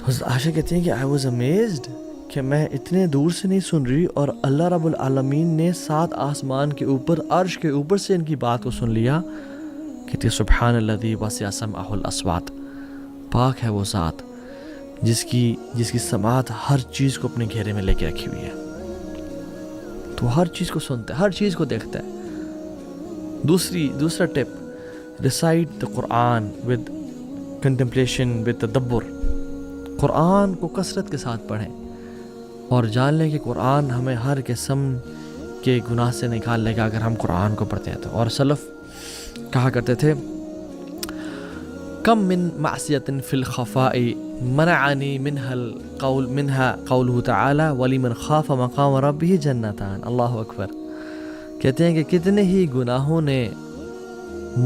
حضرت عائشہ کہتی ہیں کہ آئی واز امیزڈ کہ میں اتنے دور سے نہیں سن رہی اور اللہ رب العالمین نے 7 آسمان کے اوپر عرش کے اوپر سے ان کی بات کو سن لیا. کہتی ہے سبحان الذی وسع سمعہ الاصوات، پاک ہے وہ ذات جس کی سماعت ہر چیز کو اپنے گھیرے میں لے کے رکھی ہوئی ہے. تو ہر چیز کو سنتا ہے، ہر چیز کو دیکھتا ہے. دوسرا ٹپ، ریسائٹ دا قرآن ود کنٹمپلیشن ود تدبر. قرآن کو کثرت کے ساتھ پڑھیں اور جان لیں کہ قرآن ہمیں ہر قسم کے گناہ سے نکال لے گا اگر ہم قرآن کو پڑھتے ہیں تو. اور سلف کہا کرتے تھے کم من معصیت فی الخفاء منعنی منها قوله تعالی ولمن خاف مقام ربہ جنتان. اللہ اکبر. کہتے ہیں کہ کتنے ہی گناہوں نے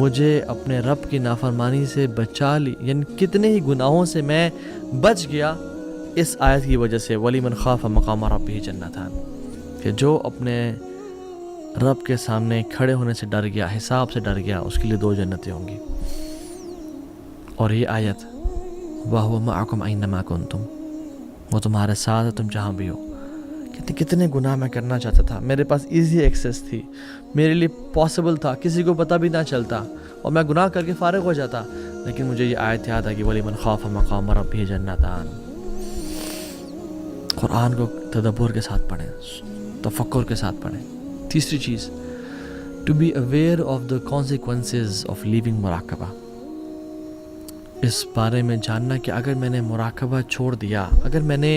مجھے اپنے رب کی نافرمانی سے بچا لی، یعنی کتنے ہی گناہوں سے میں بچ گیا اس آیت کی وجہ سے. وَلِمَنْ خَافَ مَقَامَ رَبِّهِ جَنَّتَانِ، کہ جو اپنے رب کے سامنے کھڑے ہونے سے ڈر گیا، حساب سے ڈر گیا، اس کے لیے 2 جنتیں ہوں گی. اور یہ آیت وَهُوَ مَعَكُمْ أَيْنَمَا كُنْتُمْ، وہ تمہارے ساتھ ہے تم جہاں بھی ہو. کتنے گناہ میں کرنا چاہتا تھا، میرے پاس ایزی ایکسیس تھی، میرے لیے پاسبل تھا، کسی کو پتہ بھی نہ چلتا اور میں گناہ کر کے فارغ ہو جاتا. لیکن مجھے یہ آیت یاد ہے کہ وَلِمَنْ خَافَ مَقَامَ رَبِّهِ جَنَّتَانِ. قرآن کو تدبر کے ساتھ پڑھیں، تفکر کے ساتھ پڑھیں. تیسری چیز، to be aware of the consequences of living مراقبہ. اس بارے میں جاننا کہ اگر میں نے مراقبہ چھوڑ دیا، اگر میں نے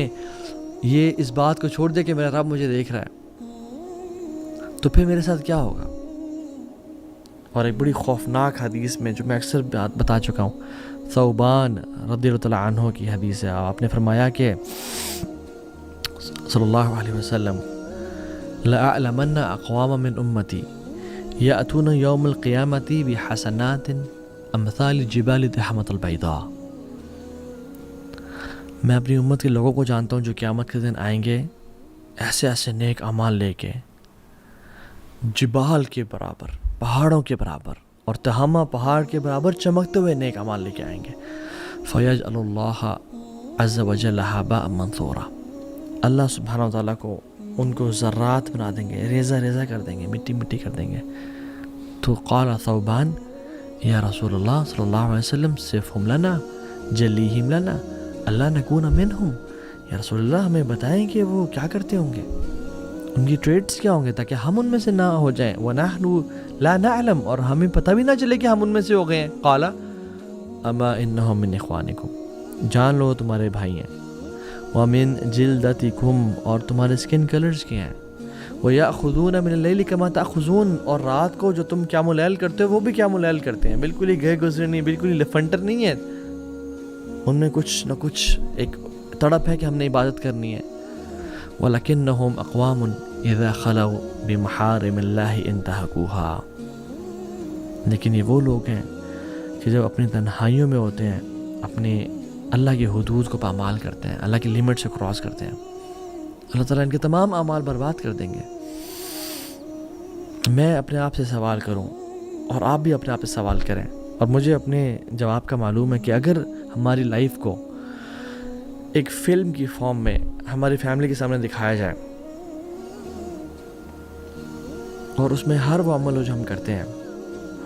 یہ اس بات کو چھوڑ دیا کہ میرا رب مجھے دیکھ رہا ہے، تو پھر میرے ساتھ کیا ہوگا. اور ایک بڑی خوفناک حدیث میں جو میں اکثر بتا چکا ہوں، ثوبان رضی اللہ عنہ کی حدیث ہے. آپ نے فرمایا کہ صلی اللہ علیہ وسلم لَأَعْلَمَنَّ أَقْوَامًا مِّنْ أُمَّتِي يَأْتُونَ يَوْمَ الْقِيَامَةِ بِحَسَنَاتٍ أَمْثَالِ الْجِبَالِ التِّحَامَةِ الْبَيْضَاءِ. میں اپنی امت کے لوگوں کو جانتا ہوں جو قیامت کے دن آئیں گے ایسے ایسے نیک اعمال لے کے، جبال کے برابر، پہاڑوں کے برابر اور تہامہ پہاڑ کے برابر چمکتے ہوئے نیک اعمال لے کے آئیں گے. فَيَجْعَلُ اللَّهَ عَزَّ وَجَلَّ هَبَاءً مَنْثُورًا، اللہ سبحانہ وتعالیٰ کو ان کو ذرات بنا دیں گے، ریزہ ریزہ کر دیں گے، مٹی مٹی کر دیں گے. تو قال ثوبان یا رسول اللہ صلی اللہ علیہ وسلم صفہم لنا جلیہم لنا اللہ نکون منہم. یا رسول اللہ ہمیں بتائیں کہ وہ کیا کرتے ہوں گے، ان کی ٹریٹس کیا ہوں گے تاکہ ہم ان میں سے نہ ہو جائیں. وَنَحْنُ لَا نَعْلَمْ، اور ہمیں پتہ بھی نہ چلے کہ ہم ان میں سے ہو گئے ہیں. قَالَ أَمَا إِنَّهُمْ مِنْ إِخْوَانِكُمْ، جان لو تمہارے بھائی ہیں. وَمِنْ جِلْدَتِكُمْ، اور تمہارے سکن کلرز کے ہیں. وَيَأْخُذُونَ مِنَ اللَّيْلِ كَمَا تَأْخُذُونَ، اور رات کو جو تم قیام اللیل کرتے ہو وہ بھی قیام اللیل کرتے ہیں. بالکل ہی گئے گزرے نہیں، بالکل ہی لفنٹر نہیں ہے، ان میں کچھ نہ کچھ ایک تڑپ ہے کہ ہم نے عبادت کرنی ہے. وَلَكِنَّهُمْ أَقْوَامٌ إِذَا خَلَوْا بِمَحَارِمِ اللَّهِ انْتَهَكُوهَا، لیکن یہ وہ لوگ ہیں کہ جب اپنی تنہائیوں میں ہوتے ہیں اپنے اللہ کی حدود کو پامال کرتے ہیں، اللہ کی لیمٹ سے کراس کرتے ہیں، اللہ تعالیٰ ان کے تمام اعمال برباد کر دیں گے. میں اپنے آپ سے سوال کروں اور آپ بھی اپنے آپ سے سوال کریں، اور مجھے اپنے جواب کا معلوم ہے کہ اگر ہماری لائف کو ایک فلم کی فارم میں ہماری فیملی کے سامنے دکھایا جائے اور اس میں ہر وہ عمل ہو جو ہم کرتے ہیں،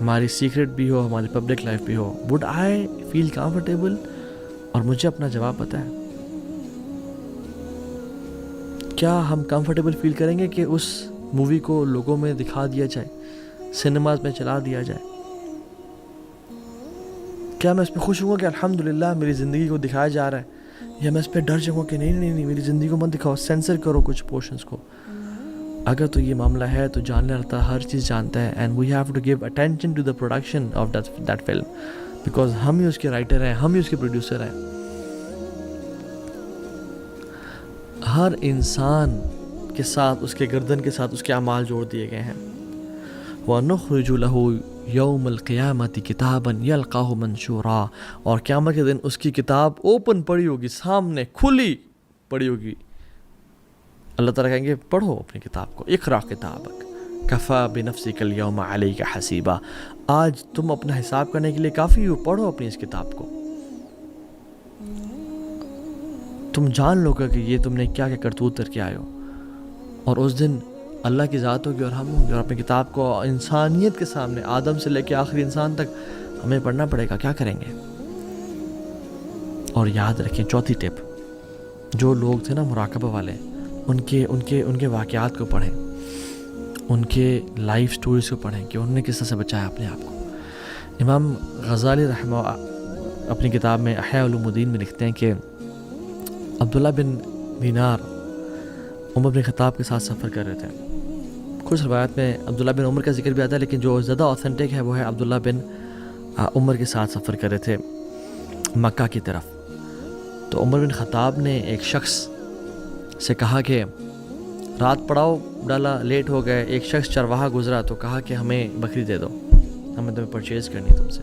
ہماری سیکرٹ بھی ہو، ہماری پبلک لائف بھی ہو، وڈ آئی فیل کمفرٹیبل؟ اور مجھے اپنا جواب پتہ ہے. کیا ہم کمفرٹیبل فیل کریں گے کہ اس مووی کو لوگوں میں دکھا دیا جائے، سنیماز میں چلا دیا جائے؟ کیا میں اس پہ خوش ہوں گا کہ الحمدللہ میری زندگی کو دکھایا جا رہا ہے، یا میں اس پہ ڈر جاؤں گا کہ نہیں میری زندگی کو مت دکھاؤ، سینسر کرو کچھ پورشنز کو؟ اگر تو یہ معاملہ ہے تو جاننے والا ہر چیز جانتا ہے، and we have to give attention to the production of that film, because ہم ہی اس کے رائٹر ہیں، ہم ہی اس کے پروڈیوسر ہیں. ہر انسان کے ساتھ، اس کے گردن کے ساتھ اس کے اعمال جوڑ دیے گئے ہیں. وَنُخْرِجُ لَهُ يَوْمَ الْقِيَامَةِ كِتَابًا يَلْقَاهُ مَنْشُورًا، اور قیامت کے دن اس کی کتاب اوپن پڑی ہوگی، سامنے کھلی پڑی ہوگی. اللہ تعالیٰ کہیں گے پڑھو اپنی کتاب کو، اقرأ کتابک کفیٰ بنفسک اليوم علیک حسیبا، آج تم اپنا حساب کرنے کے لیے کافی ہو، پڑھو اپنی اس کتاب کو. تم جان لو گا کہ یہ تم نے کیا کیا کرتوت کر کے آئے ہو، اور اس دن اللہ کی ذات ہوگی اور ہم ہوں گے، اور اپنی کتاب کو انسانیت کے سامنے آدم سے لے کے آخری انسان تک ہمیں پڑھنا پڑے گا، کیا کریں گے؟ اور یاد رکھیں چوتھی ٹپ، جو لوگ تھے نا مراقبہ والے، ان کے واقعات کو پڑھیں، ان کے لائف سٹوریز کو پڑھیں کہ انہوں نے کس طرح سے بچایا اپنے آپ کو۔ امام غزالی رحمہ اپنی کتاب میں احیاء علوم الدین میں لکھتے ہیں کہ عبداللہ بن دینار عمر بن خطاب کے ساتھ سفر کر رہے تھے۔ کچھ روایت میں عبداللہ بن عمر کا ذکر بھی آتا ہے، لیکن جو زیادہ اوتھینٹک ہے وہ ہے عبداللہ بن عمر کے ساتھ سفر کر رہے تھے مکہ کی طرف۔ تو عمر بن خطاب نے ایک شخص سے کہا کہ رات پڑاؤ ڈالا، لیٹ ہو گئے، ایک شخص چرواہا گزرا تو کہا کہ ہمیں بکری دے دو، ہمیں تمہیں پرچیز کرنی ہے تم سے۔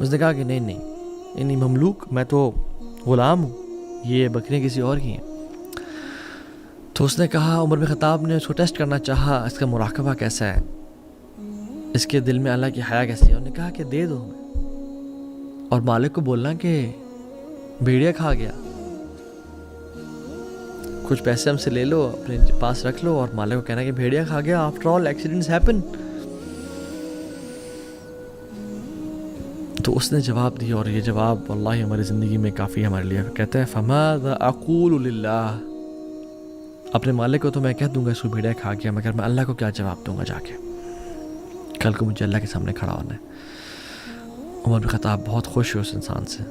اس نے کہا کہ نہیں مملوک، میں تو غلام ہوں، یہ بکریاں کسی اور کی ہیں۔ تو اس نے کہا، عمر بن خطاب نے اس کو ٹیسٹ کرنا چاہا، اس کا مراقبہ کیسا ہے، اس کے دل میں اللہ کی حیا کیسی ہے۔ انہوں نے کہا کہ دے دو ہمیں، اور مالک کو بولنا کہ بھیڑیا کھا گیا، کچھ پیسے ہم سے لے لو، اپنے پاس رکھ لو، اور مالک کو کہنا کہ بھیڑیا کھا گیا، آفٹر آل ایکسیڈنٹس ہیپن۔ تو اس نے جواب دیا، اور یہ جواب واللہ ہماری زندگی میں کافی ہمارے لیے کہتا ہے، فماذا اقول للہ، اپنے مالک کو تو میں کہہ دوں گا اس کو بھیڑیا کھا گیا، مگر میں اللہ کو کیا جواب دوں گا جا کے، کل کو مجھے اللہ کے سامنے کھڑا ہونا ہے۔ عمر بن خطاب بہت خوش ہوئے اس انسان سے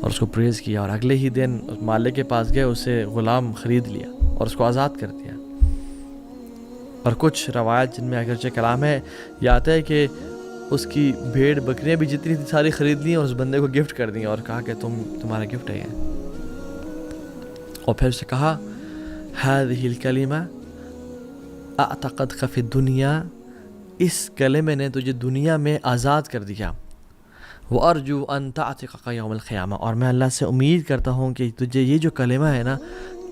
اور اس کو پریز کیا، اور اگلے ہی دن مالک کے پاس گئے، اسے غلام خرید لیا اور اس کو آزاد کر دیا۔ اور کچھ روایت جن میں اگرچہ کلام ہے، یہ آتا ہے کہ اس کی بھیڑ بکریاں بھی جتنی تھی ساری خرید لیں اور اس بندے کو گفٹ کر دیں، اور کہا کہ تمہارا گفٹ ہے یہ۔ اور پھر اسے کہا، هذه الکلمہ اعتقدک فی الدنیا، اس کلمے نے تجھے دنیا میں آزاد کر دیا، وارجو ان تعتقک یوم القیامہ، اور میں اللہ سے امید کرتا ہوں کہ تجھے یہ جو کلمہ ہے نا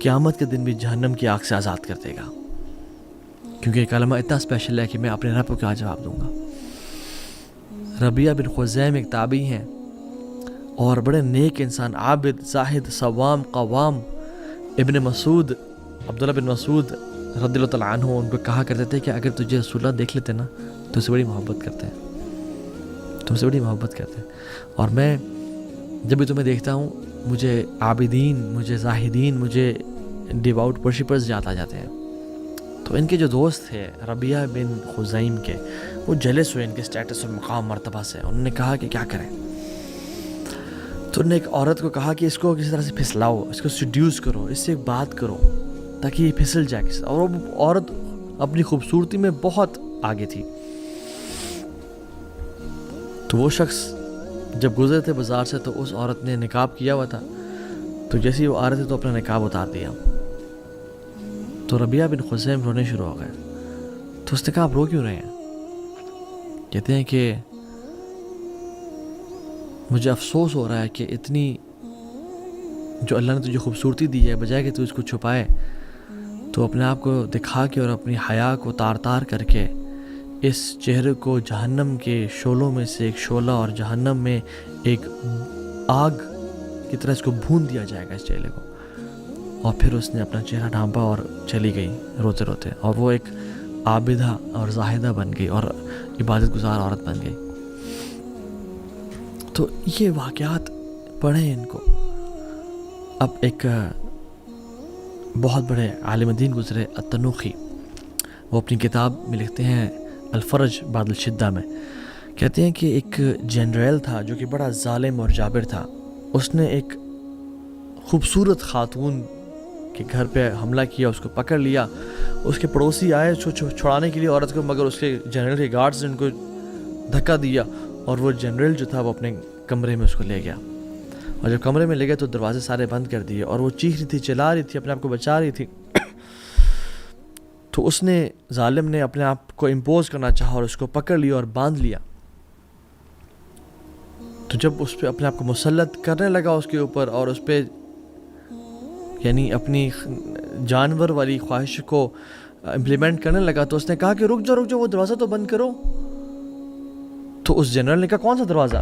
قیامت کے دن بھی جہنم کی آگ سے آزاد کر دے گا، کیونکہ یہ کلمہ اتنا اسپیشل ہے کہ میں اپنے رب کو کیا جواب دوں گا۔ ربیہ بن خزیم ایک تابعی ہیں اور بڑے نیک انسان، عابد، زاہد، صوام، قوام۔ ابن مسعود، عبداللہ بن مسعود رضی اللہ تعالیٰ عنہ ان کو کہا کرتے تھے کہ اگر تجھے رسول اللہ دیکھ لیتے نا تو اس سے بڑی محبت کرتے ہیں، تم سے بڑی محبت کرتے ہیں، اور میں جب بھی تمہیں دیکھتا ہوں مجھے عابدین، مجھے زاہدین، مجھے ڈیواؤٹ ورشپرز یاد آ جاتے ہیں۔ تو ان کے جو دوست تھے ربیہ بن خزیم کے، وہ جلس ہوئے ان کے سٹیٹس اور مقام مرتبہ سے۔ انہوں نے کہا کہ کیا کریں، تو انہوں نے ایک عورت کو کہا کہ اس کو کسی طرح سے پھسلاؤ، اس کو سیڈیوس کرو، اس سے ایک بات کرو تاکہ یہ پھسل جائے کسی، اور وہ عورت اپنی خوبصورتی میں بہت آگے تھی۔ تو وہ شخص جب گزرے تھے بازار سے تو اس عورت نے نقاب کیا ہوا تھا، تو جیسے ہی وہ آ رہے تھے تو اپنا نقاب اتار دیا۔ تو ربیہ بن خزیم رونے شروع ہو گئے۔ تو اس نے کہا، آپ رو کیوں رہے ہیں؟ کہتے ہیں کہ مجھے افسوس ہو رہا ہے کہ اتنی جو اللہ نے تجھے خوبصورتی دی ہے، بجائے کہ تو اس کو چھپائے تو اپنے آپ کو دکھا کے اور اپنی حیا کو تار تار کر کے اس چہرے کو جہنم کے شعلوں میں سے ایک شعلہ اور جہنم میں ایک آگ کی طرح اس کو بھون دیا جائے گا اس چہرے کو۔ اور پھر اس نے اپنا چہرہ ڈھانپا اور چلی گئی روتے روتے، اور وہ ایک عابدہ اور زاہدہ بن گئی اور عبادت گزار عورت بن گئی۔ تو یہ واقعات پڑھیں ان کو۔ اب ایک بہت بڑے عالم دین گزرے التنوخی، وہ اپنی کتاب میں لکھتے ہیں الفرج بعد الشدہ میں، کہتے ہیں کہ ایک جنرل تھا جو کہ بڑا ظالم اور جابر تھا، اس نے ایک خوبصورت خاتون کے گھر پہ حملہ کیا، اس کو پکڑ لیا۔ اس کے پڑوسی آئے چھڑانے کے لیے عورت کو، مگر اس کے جنرل کے گارڈز نے ان کو دھکا دیا، اور وہ جنرل جو تھا وہ اپنے کمرے میں اس کو لے گیا، اور جب کمرے میں لے گئے تو دروازے سارے بند کر دیے، اور وہ چیخ رہی تھی، چلا رہی تھی، اپنے آپ کو بچا رہی تھی۔ تو اس نے، ظالم نے اپنے آپ کو امپوز کرنا چاہا اور اس کو پکڑ لیا اور باندھ لیا۔ تو جب اس پہ اپنے آپ کو مسلط کرنے لگا اس کے اوپر، اور اس پہ یعنی اپنی جانور والی خواہش کو امپلیمنٹ کرنے لگا، تو اس نے کہا کہ رک جاؤ وہ دروازہ تو بند کرو۔ تو اس جنرل نے کہا، کون سا دروازہ؟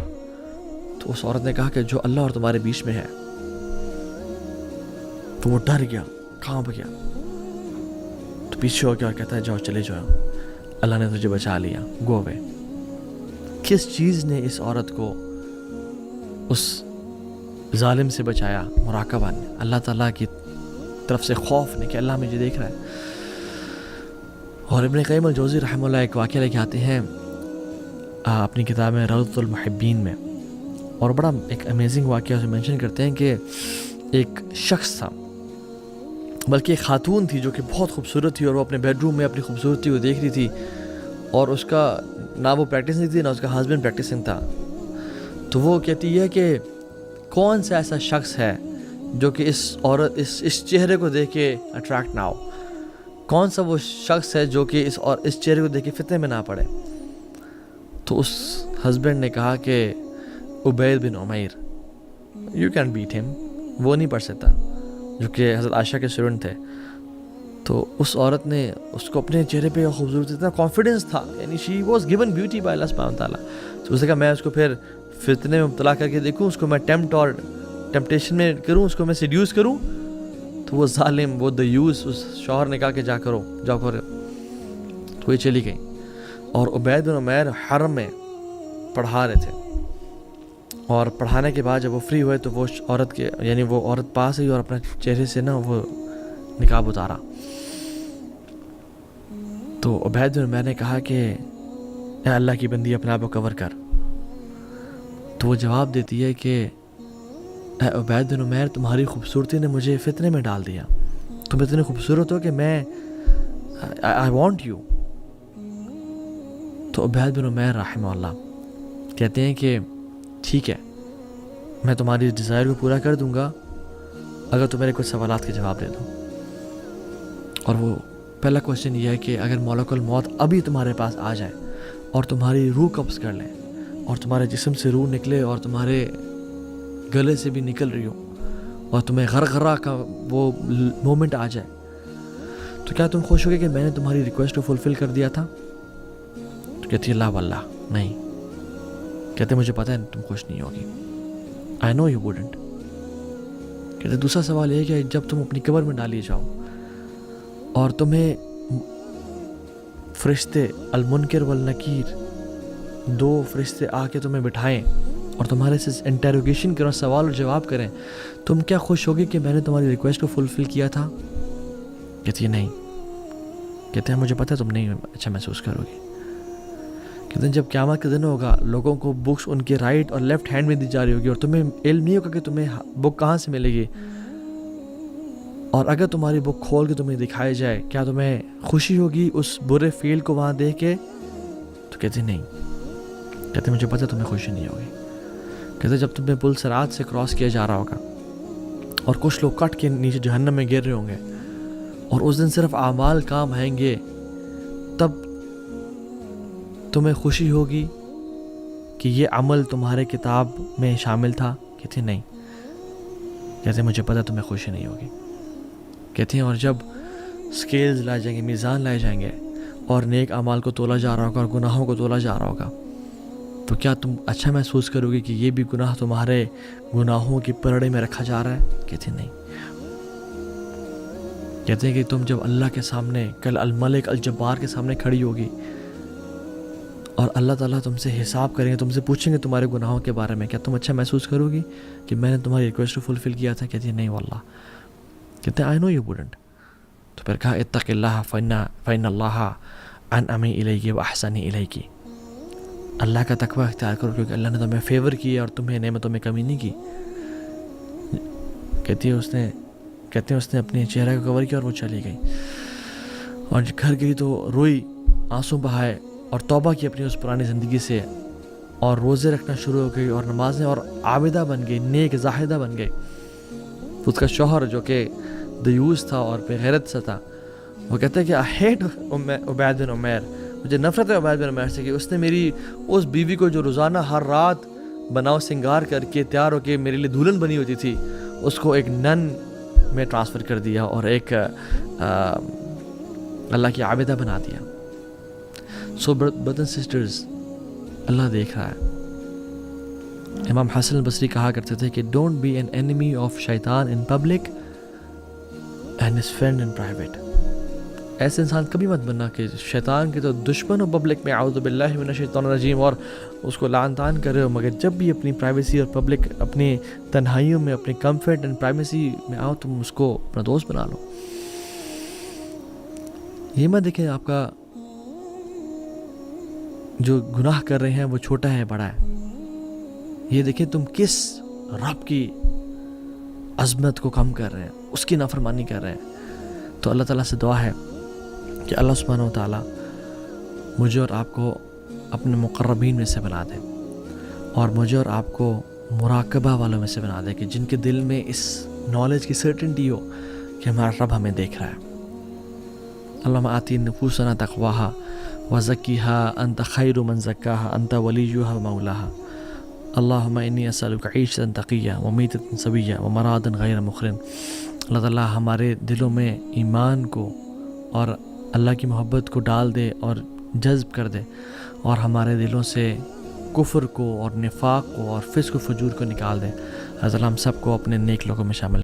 تو اس عورت نے کہا کہ جو اللہ اور تمہارے بیچ میں ہے۔ تو وہ ڈر گیا, کہاں پہ گیا, تو پیچھے ہو گیا اور کہتا ہے جاؤ چلے جاؤ, اللہ نے تجھے بچا لیا, گو اوے. کس چیز نے اس عورت کو اس ظالم سے بچایا؟ مراقبہ نے, اللہ تعالیٰ کی طرف سے خوف نے کہ اللہ مجھے دیکھ رہا ہے. اور ابن قیم الجوزی رحمہ اللہ ایک واقعہ لے کے آتے ہیں اپنی کتاب میں روضۃ المحبین میں, اور بڑا ایک امیزنگ واقعہ اسے مینشن کرتے ہیں کہ ایک شخص تھا, بلکہ ایک خاتون تھی جو کہ بہت خوبصورت تھی, اور وہ اپنے بیڈ روم میں اپنی خوبصورتی کو دیکھ رہی تھی, اور اس کا نہ وہ پریکٹسنگ تھی نہ اس کا ہسبینڈ پریکٹسنگ تھا. تو وہ کہتی ہے کہ کون سا ایسا شخص ہے جو کہ اس عورت اس چہرے کو دیکھ کے اٹریکٹ نہ ہو, کون سا وہ شخص ہے جو کہ اس چہرے کو دیکھ کے فتنے میں نہ پڑے. تو اس ہسبینڈ نے کہا کہ عبید بن عمیر, یو کین بیٹ ہم, وہ نہیں پڑھ سکتا, جو کہ حضرت عائشہ کے اسٹوڈنٹ تھے. تو اس عورت نے اس کو اپنے چہرے پہ خوبصورتی, اتنا کانفیڈنس تھا, یعنی she was given beauty by اللہ سبحانہ تعالیٰ. تو اس نے کہا میں اس کو پھر فتنے میں مبتلا کر کے دیکھوں, اس کو میں ٹیمپٹیشن میں کروں, اس کو میں سیڈیوس کروں. تو وہ ظالم, وہ دیوس, اس شوہر نے کہا کہ جاؤ کرو. تو یہ چلی گئی, اور عبید بن عمیر حرم میں پڑھا رہے تھے, اور پڑھانے کے بعد جب وہ فری ہوئے تو وہ عورت پاس ہوئی اور اپنے چہرے سے نا وہ نقاب اتارا. تو عبید بن عمیر نے کہا کہ اے اللہ کی بندی اپنے آپ کو کور کر. تو وہ جواب دیتی ہے کہ اے عبید بن عمیر, تمہاری خوبصورتی نے مجھے فتنے میں ڈال دیا, تم اتنے خوبصورت ہو کہ میں آئی وانٹ یو. تو عبید بن عمیر رحمہ اللہ کہتے ہیں کہ ٹھیک ہے, میں تمہاری ڈیزائر کو پورا کر دوں گا اگر تم میرے کچھ سوالات کے جواب دے دو. اور وہ پہلا کوشچن یہ ہے کہ اگر ملک الموت ابھی تمہارے پاس آ جائے اور تمہاری روح قبض کر لیں, اور تمہارے جسم سے روح نکلے اور تمہارے گلے سے بھی نکل رہی ہو, اور تمہیں غرغرہ کا وہ مومنٹ آ جائے, تو کیا تم خوش ہوگے کہ میں نے تمہاری ریکویسٹ کو فلفل کر دیا تھا؟ تو کہتی اللہ واللہ نہیں. کہتے مجھے پتہ ہے تم خوش نہیں ہوگی, آئی نو یو ووڈنٹ. کہتے دوسرا سوال یہ کہ جب تم اپنی قبر میں ڈالی جاؤ اور تمہیں فرشتے المنکر والنکیر, دو فرشتے آ کے تمہیں بٹھائیں اور تمہارے سے انٹیروگیشن کریں, سوال اور جواب کریں, تم کیا خوش ہوگی کہ میں نے تمہاری ریکویسٹ کو فلفل کیا تھا؟ کہتی ہے نہیں. کہتے ہیں مجھے پتہ ہے تم نہیں اچھا محسوس کرو گی. کہتے ہیں جب قیامت کا دن ہوگا, لوگوں کو بکس ان کے رائٹ اور لیفٹ ہینڈ میں دی جا رہی ہوگی, اور تمہیں علم نہیں ہوگا کہ تمہیں بک کہاں سے ملے گی, اور اگر تمہاری بک کھول کے تمہیں دکھائی جائے, کیا تمہیں خوشی ہوگی اس برے فیل کو وہاں دیکھ کے؟ تو کہتے نہیں. کہتے مجھے پتہ تمہیں خوشی نہیں ہوگی. کہتے جب تمہیں پل صراط سے کراس کیا جا رہا ہوگا اور کچھ لوگ کٹ کے نیچے جہنم میں گر رہے ہوں گے, اور اس دن صرف اعمال کام آئیں گے, تب تمہیں خوشی ہوگی کہ یہ عمل تمہارے کتاب میں شامل تھا؟ کہتے نہیں. کہتے مجھے پتہ تمہیں خوشی نہیں ہوگی. کہتے ہیں اور جب سکیلز لائے جائیں گے, میزان لائے جائیں گے, اور نیک اعمال کو تولا جا رہا ہوگا اور گناہوں کو تولا جا رہا ہوگا, تو کیا تم اچھا محسوس کرو گے کہ یہ بھی گناہ تمہارے گناہوں کی پرڑے میں رکھا جا رہا ہے؟ کہتے نہیں. کہتے ہیں کہ تم جب اللہ کے سامنے کل الملک الجبار کے سامنے کھڑی ہوگی اور اللہ تعالیٰ تم سے حساب کریں گے, تم سے پوچھیں گے تمہارے گناہوں کے بارے میں, کیا تم اچھا محسوس کرو گی کہ میں نے تمہاری ریکویسٹ کو فلفل کیا تھا؟ کہتی ہے نہیں واللہ. کہتے ہیں آئی نو یو ووڈنٹ. تو پھر کہا اتق اللہ فإن اللہ انعم الیک واحسن الیک, اللہ کا تقوی اختیار کرو کیونکہ اللہ نے تمہیں فیور کیا اور تمہیں نعمتوں میں کمی نہیں کی. کہتے ہیں اس نے اپنے چہرہ کو کور کیا اور وہ چلی گئی, اور گھر گئی تو روئی, آنسو بہائے, اور توبہ کی اپنی اس پرانی زندگی سے, اور روزے رکھنا شروع ہو گئی, اور نمازیں, اور عابدہ بن گئی, نیک زاہدہ بن گئی. اس کا شوہر جو کہ دیوس تھا اور بے غیرت سے تھا, وہ کہتا ہے کہ آئی ہیٹ عبید بن عمیر, مجھے نفرت ہے عبید بن عمیر سے کہ اس نے میری اس بیوی کو جو روزانہ ہر رات بناؤ سنگار کر کے تیار ہو کے میرے لیے دلہن بنی ہوتی تھی, اس کو ایک نن میں ٹرانسفر کر دیا اور ایک اللہ کی عابدہ بنا دیا. سو brothers and sisters, اللہ دیکھ رہا ہے. امام حسن البصری کہا کرتے تھے کہ don't be an enemy of شیطان in public and his friend in private. ایسے انسان کبھی مت بننا کہ شیطان کے تو دشمن ہو پبلک میں، اعوذ باللہ من الشیطان الرجیم، اور اس کو لعن طعن کر رہے ہو، مگر جب بھی اپنی پرائیویسی اور پبلک اپنی تنہائیوں میں اپنے کمفرٹ اینڈ پرائیویسی میں آؤ، تم اس کو اپنا دوست بنا لو. یہ مت دیکھیں آپ کا جو گناہ کر رہے ہیں وہ چھوٹا ہے بڑا ہے، یہ دیکھیں تم کس رب کی عظمت کو کم کر رہے ہیں، اس کی نافرمانی کر رہے ہیں. تو اللہ تعالیٰ سے دعا ہے کہ اللہ سبحانہ و تعالیٰ مجھے اور آپ کو اپنے مقربین میں سے بنا دے، اور مجھے اور آپ کو مراقبہ والوں میں سے بنا دے کہ جن کے دل میں اس نالج کی سرٹنٹی ہو کہ ہمارا رب ہمیں دیکھ رہا ہے. اللہم آتی نفوسنا تقواہا وزکیہا انت خیر من زکاہا انت ولیہا ومولاہا. اللہم انی اسألک عیشتا تقیہ ومیتتا سویہ ومرادا غیر مخرن. اللہ تعالیٰ ہمارے دلوں میں ایمان کو اور اللہ کی محبت کو ڈال دے اور جذب کر دے، اور ہمارے دلوں سے کفر کو اور نفاق کو اور فسق و فجور کو نکال دے. اللہ تعالیٰ ہم سب کو اپنے نیک لوگوں میں شامل